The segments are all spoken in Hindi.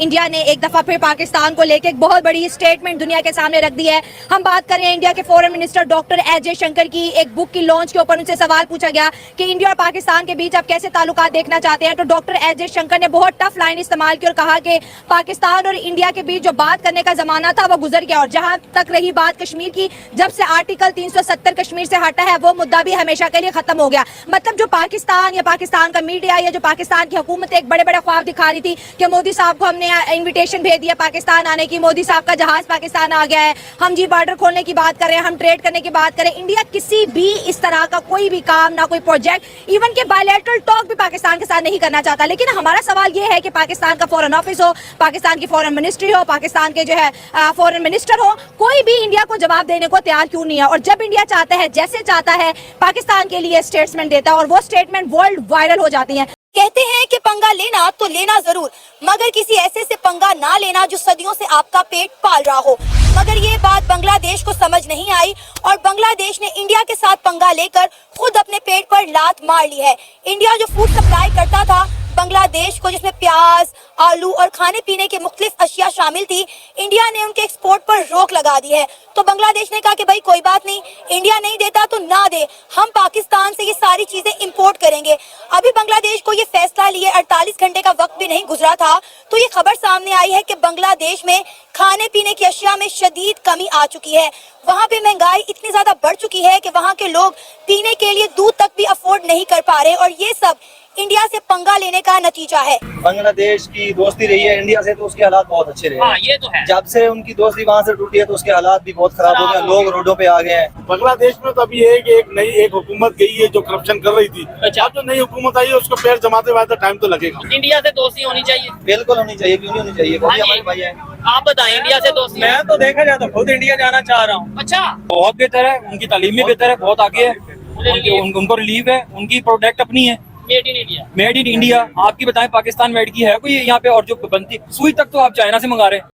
इंडिया ने एक दफा फिर पाकिस्तान को लेकर एक बहुत बड़ी स्टेटमेंट दुनिया के सामने रख दी है। हम बात कर रहे हैं इंडिया के foreign minister doctor S Jaishankar की। एक बुक की लॉन्च के ऊपर उनसे सवाल पूछा गया कि इंडिया और पाकिस्तान के बीच आप कैसे ताल्लुकात देखना चाहते हैं, तो डॉक्टर एस जयशंकर ने बहुत टफ लाइन इस्तेमाल की और कहा कि पाकिस्तान और इंडिया के बीच जो बात करने का जमाना था वो गुजर गया। और जहां तक रही बात कश्मीर की, जब से आर्टिकल 370 कश्मीर से हटा है वो मुद्दा भी हमेशा के लिए खत्म हो गया। मतलब जो पाकिस्तान या पाकिस्तान का मीडिया या जो पाकिस्तान की हुकूमत एक बड़े बड़े ख्वाब दिखा रही थी कि मोदी साहब को हमने इनविटेशन भेज दिया पाकिस्तान आने की, मोदी साहब का जहाज पाकिस्तान आ गया है, हम जी बॉर्डर खोलने की बात कर रहे हैं, हम ट्रेड करने की बात करें। इंडिया किसी भी इस तरह का कोई भी काम, ना कोई प्रोजेक्ट, इवन के बायलैटरल टॉक भी पाकिस्तान के साथ नहीं करना चाहता। लेकिन हमारा सवाल ये है कि पाकिस्तान का फॉरेन ऑफिस हो, पाकिस्तान की फॉरेन मिनिस्ट्री हो, पाकिस्तान के जो है फॉरेन मिनिस्टर हो, कोई भी इंडिया को जवाब देने को तैयार क्यों नहीं है। और जब इंडिया चाहता है, जैसे चाहता है, पाकिस्तान के लिए स्टेटमेंट देता है और वो स्टेटमेंट वर्ल्ड वायरल हो जाती है। कहते हैं कि पंगा लेना तो लेना जरूर, मगर किसी ऐसे से पंगा ना लेना जो सदियों से आपका पेट पाल रहा हो। मगर ये बात बांग्लादेश को समझ नहीं आई और बांग्लादेश ने इंडिया के साथ पंगा लेकर खुद अपने पेट पर लात मार ली है। इंडिया जो फूड सप्लाई करता था बांग्लादेश को, जिसमें प्याज, आलू और खाने पीने के मुख्तलिफ अशिया शामिल थी, इंडिया ने उनके एक्सपोर्ट पर रोक लगा दी है। तो बांग्लादेश ने कहा कि भाई कोई बात नहीं, इंडिया नहीं देता तो ना दे, हम पाकिस्तान से ये सारी चीजें इंपोर्ट करेंगे। अभी बांग्लादेश को ये फैसला लिए 48 घंटे का वक्त भी नहीं गुजरा था तो ये खबर सामने आई है कि बांग्लादेश में खाने पीने की अशिया में शदीद कमी आ चुकी है। वहाँ पे महंगाई इतनी ज्यादा बढ़ चुकी है कि वहाँ के लोग पीने के लिए दूध तक भी अफोर्ड नहीं कर पा रहे, और ये सब इंडिया से पंगा लेने का नतीजा है। बांग्लादेश की दोस्ती रही है इंडिया से तो उसके हालात बहुत अच्छे रहे। हाँ, ये तो है। जब से उनकी दोस्ती वहाँ से टूटी है तो उसके हालात भी बहुत खराब हो गए, लोग रोडों पे आ गए हैं। बांग्लादेश में तो अभी ये है कि एक हुकूमत गई है जो करप्शन कर रही थी। अच्छा। अब जो नई हुकूमत आई है उसको पैर जमाते हुए टाइम तो लगेगा। इंडिया से दोस्ती होनी चाहिए, बिल्कुल होनी चाहिए, क्यों नहीं होनी चाहिए, हाँ जी। हमारे भाई है। आप बताएं, इंडिया से दोस्ती। मैं तो देखा जाए तो खुद इंडिया जाना चाह रहा हूँ। अच्छा, बहुत बेहतर है, उनकी तालीम भी बेहतर है, बहुत आगे है, उनको रिलीफ है, उनकी प्रोडक्ट अपनी है, made in India. Made in India. आपकी बताएं पाकिस्तान मेड की है कोई यहाँ पे? और जो बनती सुई तक तो आप चाइना से मंगा रहे हैं।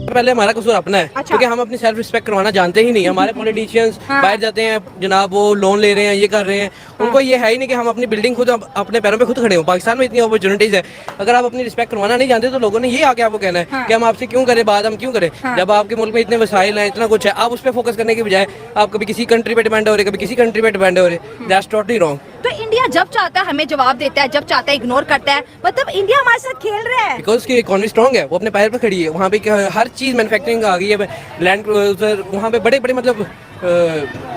पहले हमारा कसूर अपना है। अच्छा। क्योंकि हम अपनी सेल्फ रिस्पेक्ट करवाना जानते ही नहीं। हमारे पॉलिटिशियंस बाहर जाते हैं जनाब, वो लोन ले रहे हैं, ये कर रहे हैं, उनको ये है ही नहीं कि हम अपनी बिल्डिंग खुद अपने पैरों पे खुद खड़े हो। पाकिस्तान में इतनी अपॉर्चुनिटीज है, अगर आप अपनी रिस्पेक्ट करवाना नहीं जानते तो लोगों ने ये आके आपको कहना है कि हम आपसे क्यों करें बात, हम क्यों करें। जब आपके मुल्क में इतने वसाइल हैं, इतना कुछ है, आप उस पर फोकस करने की बजाय आप कभी किसी कंट्री पे डिपेंड हो रहे, कभी किसी कंट्री पे डिपेंड हो रहे। That's totally wrong. तो इंडिया जब चाहता है हमें जवाब देता है, जब चाहता है इग्नोर करता है। मतलब इंडिया हमारे साथ खेल रहा है बिकॉज की इकोनॉमी स्ट्रॉन्ग है, वो अपने पैर पे खड़ी है। वहाँ पे हर चीज मैन्युफैक्चरिंग आ गई है, लैंड क्रूजर, वहाँ पे बड़े बड़े मतलब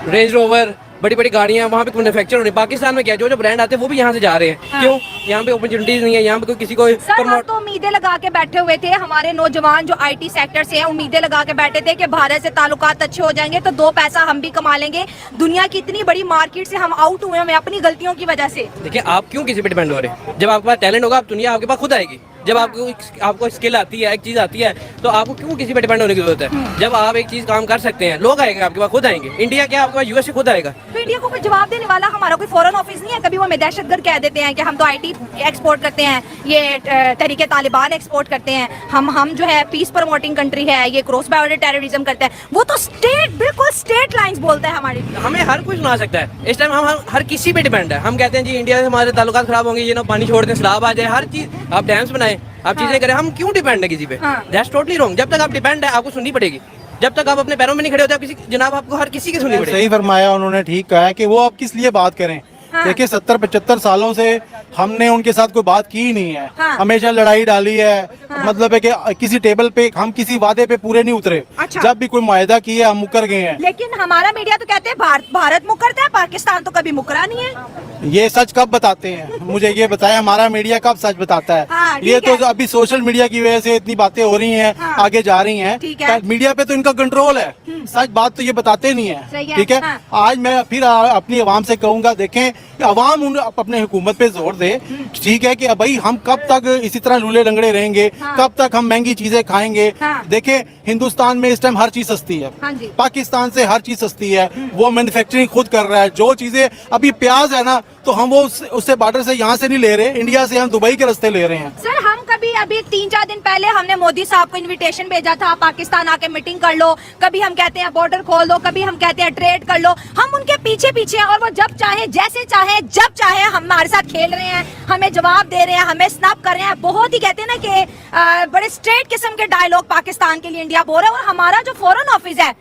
रेंज रोवर, बड़ी बड़ी गाड़ियाँ वहाँ पे मैन्युफैक्चर हो रही है। पाकिस्तान में क्या जो जो ब्रांड आते हैं वो भी यहाँ से जा रहे हैं। क्यों? यहाँ पे अपॉर्चुनिटीज नहीं है, यहाँ पे कोई किसी को सर, हम तो उम्मीदें लगा के बैठे हुए थे, हमारे नौजवान जो आईटी सेक्टर से हैं उम्मीदें लगा के बैठे थे कि भारत से ताल्लुकात अच्छे हो जाएंगे तो दो पैसा हम भी कमा लेंगे। दुनिया की इतनी बड़ी मार्केट से हम आउट हुए हैं अपनी गलतियों की वजह से। देखिए, आप क्यों किसी पे डिपेंड हो रहे हैं? जब आपके पास टैलेंट होगा, आप दुनिया आपके पास खुद आएगी। जब आपको स्किल आती है, एक चीज आती है, तो आपको क्यों किसी पे डिपेंड होने की जरूरत है? जब आप एक चीज काम कर सकते हैं, लोग आएंगे आपके पास, खुद आएंगे। इंडिया क्या आपके पास यूएस से खुद आएगा। तो इंडिया को कोई जवाब देने वाला हमारा कोई फॉरेन ऑफिस नहीं है। कभी वो हमें दहशतगर्द कह देते हैं कि हम तो आईटी एक्सपोर्ट करते हैं, ये तहरीके तालिबान एक्सपोर्ट करते हैं, हम जो है पीस प्रमोटिंग कंट्री है, ये क्रॉस बॉर्डर टेररिज्म करते हैं। वो तो बिल्कुल स्टेट लाइंस बोलता है हमारी। हमें हर कोई सुना सकता है। इस टाइम हम हर किसी पे डिपेंड है। हम कहते हैं जी इंडिया से हमारे ताल्लुकात खराब होंगे, ये ना पानी छोड़ दें, सैलाब आ जाए, हर चीज आप डैम्स बनाए, आप चीजें करें। हम क्यों डिपेंड है किसी पे? That's totally wrong. जब तक आप डिपेंड है आपको सुननी पड़ेगी। जब तक आप अपने पैरों में नहीं खड़े होते, आप किसी जनाब आपको हर किसी की सुननी पड़ेगी। सही फरमाया उन्होंने, ठीक कहा है कि वो अब किस लिए बात करें। देखिए 70-75 सालों से हमने उनके साथ कोई बात की ही नहीं है। हमेशा लड़ाई डाली है। मतलब है कि किसी टेबल पे हम किसी वादे पे पूरे नहीं उतरे। अच्छा। जब भी कोई मुआहदा किया हम मुकर गए हैं। लेकिन हमारा मीडिया तो कहते हैं भारत मुकरता है, पाकिस्तान तो कभी मुकरा नहीं है। ये सच कब बताते हैं? मुझे ये बताया, हमारा मीडिया कब सच बताता है? हाँ, ये ठीक तो अभी सोशल मीडिया की वजह से इतनी बातें हो रही हैं, आगे जा रही हैं। ठीक है। मीडिया पे तो इनका कंट्रोल है, सच बात तो ये बताते नहीं सही है। है। ठीक है। हाँ। आज मैं फिर अपनी आवाम से कहूंगा, देखें आवाम अपने हुकूमत पे जोर दे। ठीक है कि भाई हम कब तक इसी तरह लूले लंगड़े रहेंगे? कब तक हम महंगी चीजें खाएंगे? देखें हिंदुस्तान में इस टाइम हर चीज सस्ती है, पाकिस्तान से हर चीज सस्ती है। वो मैन्युफैक्चरिंग खुद कर रहा है। जो चीजें अभी प्याज है ना, तो हम वो उससे बॉर्डर से यहाँ से नहीं ले रहे, इंडिया से हम दुबई के रास्ते ले रहे हैं। सर, हम कभी अभी 3-4 दिन पहले हमने मोदी साहब को इनविटेशन भेजा था, पाकिस्तान आके मीटिंग कर लो, कभी हम कहते हैं बॉर्डर खोल दो, कभी हम कहते हैं ट्रेड कर लो। हम उनके पीछे पीछे हैं और वो जब चाहे, जैसे चाहे, जब चाहे हमारे साथ खेल रहे हैं, हमें जवाब दे रहे हैं, हमें स्नैप कर रहे हैं। बहुत ही कहते हैं ना कि बड़े स्ट्रेट किस्म के डायलॉग पाकिस्तान के लिए इंडिया बोल रहा है। और हमारा जो फॉरेन ऑफिस है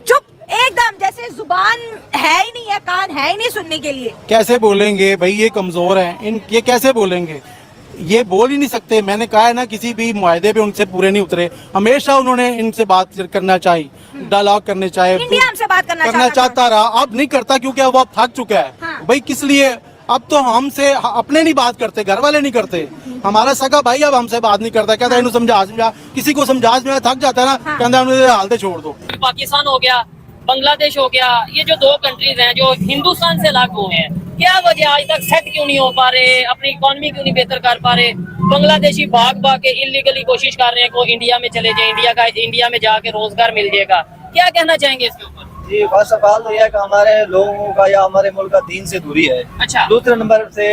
चुप एकदम, जैसे जुबान है ही नहीं है, कान है ही नहीं सुनने के लिए। कैसे बोलेंगे भाई, ये कमजोर हैं, ये कैसे बोलेंगे, ये बोल ही नहीं सकते। मैंने कहा है ना, किसी भी मुआहदे पे उनसे पूरे नहीं उतरे। हमेशा उन्होंने इनसे बात करना चाहिए, डायलॉग करने चाहे, इंडिया हमसे बात करना चाहता रहा, अब नहीं करता क्योंकि अब वो थक चुका है। हाँ। भाई किस लिए, अब तो हमसे अपने नहीं बात करते, घर वाले नहीं करते। हमारा सगा भाई अब हमसे बात नहीं करता, कहता है समझा, किसी को समझा थक जाता है ना, कहता है हालते छोड़ दो। पाकिस्तान हो गया, बांग्लादेश हो गया, ये जो 2 कंट्रीज हैं जो हिंदुस्तान से अलग हुए हैं, क्या वजह आज तक सेट क्यों नहीं हो पा रहे, अपनी इकोनॉमी क्यों नहीं बेहतर कर पा रहे? बांग्लादेशी भाग के इलीगली कोशिश कर रहे हैं को इंडिया में चले जाए, इंडिया में जाके रोजगार मिल जाएगा। क्या कहना चाहेंगे इसके ऊपर? जी बस सवाल तो यह है कि हमारे लोगों का या हमारे मुल्क का दीन से दूरी है। अच्छा। दूसरे नंबर से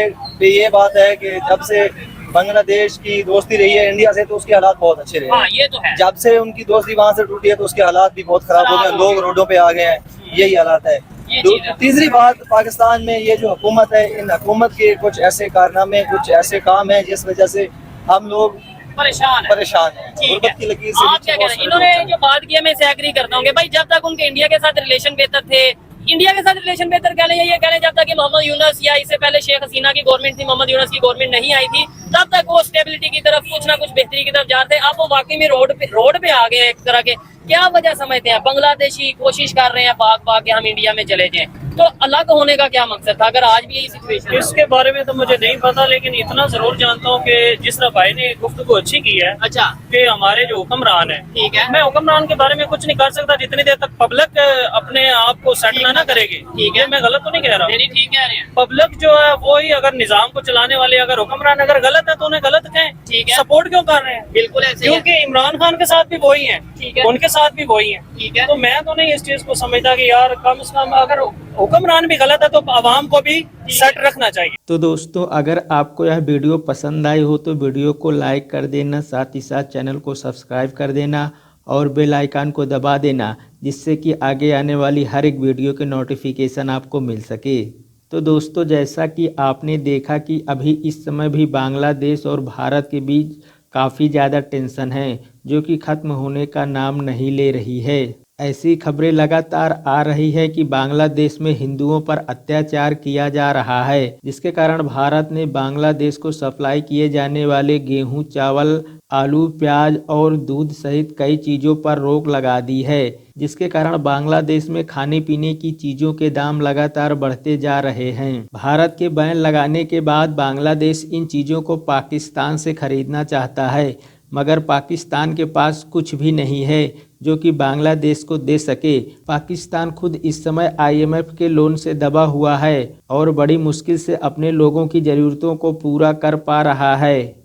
ये बात है कि जब से बांग्लादेश की दोस्ती रही है इंडिया से, तो उसके हालात बहुत अच्छे रहे हाँ, हैं। ये तो है। जब से उनकी दोस्ती वहाँ से टूटी है तो उसके हालात भी बहुत खराब हो गए, लोग रोडों पे आ गए हैं, यही हालात है। ये चीज़ है। तीसरी बात, पाकिस्तान में ये जो हुकूमत है, इन हुकूमत के कुछ ऐसे कारनामे, कुछ ऐसे काम है जिस वजह से हम लोग परेशान है। ठीक गुर्बत की है। लकीर से आप नीचे क्या कह रहे हैं? बहुत इन्होंने सारे लोग जो बात की है मैं इसे एग्री करता हूँ कि भाई जब तक उनके इंडिया के साथ रिलेशन बेहतर थे, इंडिया के साथ रिलेशन बेहतर कह लें या ये कह लें जब तक कि मोहम्मद यूनस या इससे पहले शेख हसीना की गवर्नमेंट थी, मोहम्मद यूनस की गवर्नमेंट नहीं आई थी, तब तक वो स्टेबिलिटी की तरफ, कुछ ना कुछ बेहतरी की तरफ जा रहे थे। अब वो वाकई में रोड पे आ गए एक तरह के। क्या वजह समझते हैं? बांग्लादेशी कोशिश कर रहे हैं भाग के हम इंडिया में चले जाएं, तो अलग होने का क्या मकसद था अगर आज भी यही सिचुएशन? इसके बारे में तो मुझे नहीं पता, लेकिन इतना जरूर जानता हूँ कि जिस तरह भाई ने गुफ्तगू अच्छी की है। अच्छा। कि हमारे जो हुक्मरान है, ठीक है। मैं हुक्मरान के बारे में कुछ नहीं कर सकता जितनी देर तक पब्लिक अपने आप को सेटल ना करेगी। ठीक है। मैं गलत तो नहीं कह रहा। नहीं, ठीक कह रहे हैं। पब्लिक जो है वो ही अगर निजाम को चलाने वाले, अगर हुक्मरान अगर गलत है तो उन्हें गलत कहें। ठीक है। सपोर्ट क्यों कर रहे हैं? बिल्कुल ऐसे ही है। क्योंकि इमरान खान के साथ भी वही है, ठीक है। उनके साथ भी वही है। ठीक है। तो मैं तो नहीं इस चीज को समझता कि यार कम से कम अगर हुक्मरान भी गलत है तो आवाम को भी सेट रखना चाहिए। तो दोस्तों, अगर आपको यह वीडियो पसंद आई हो तो वीडियो को लाइक कर देना, साथ ही साथ चैनल को सब्सक्राइब कर देना और बेल आइकन को दबा देना, जिससे कि आगे आने वाली हर एक वीडियो के नोटिफिकेशन आपको मिल सके। तो दोस्तों, जैसा कि आपने देखा कि अभी इस समय भी बांग्लादेश और भारत के बीच काफ़ी ज़्यादा टेंशन है, जो कि ख़त्म होने का नाम नहीं ले रही है। ऐसी खबरें लगातार आ रही है कि बांग्लादेश में हिंदुओं पर अत्याचार किया जा रहा है, जिसके कारण भारत ने बांग्लादेश को सप्लाई किए जाने वाले गेहूं, चावल, आलू, प्याज और दूध सहित कई चीज़ों पर रोक लगा दी है, जिसके कारण बांग्लादेश में खाने पीने की चीज़ों के दाम लगातार बढ़ते जा रहे हैं। भारत के बैन लगाने के बाद बांग्लादेश इन चीज़ों को पाकिस्तान से खरीदना चाहता है, मगर पाकिस्तान के पास कुछ भी नहीं है जो कि बांग्लादेश को दे सके। पाकिस्तान खुद इस समय IMF के लोन से दबा हुआ है और बड़ी मुश्किल से अपने लोगों की ज़रूरतों को पूरा कर पा रहा है।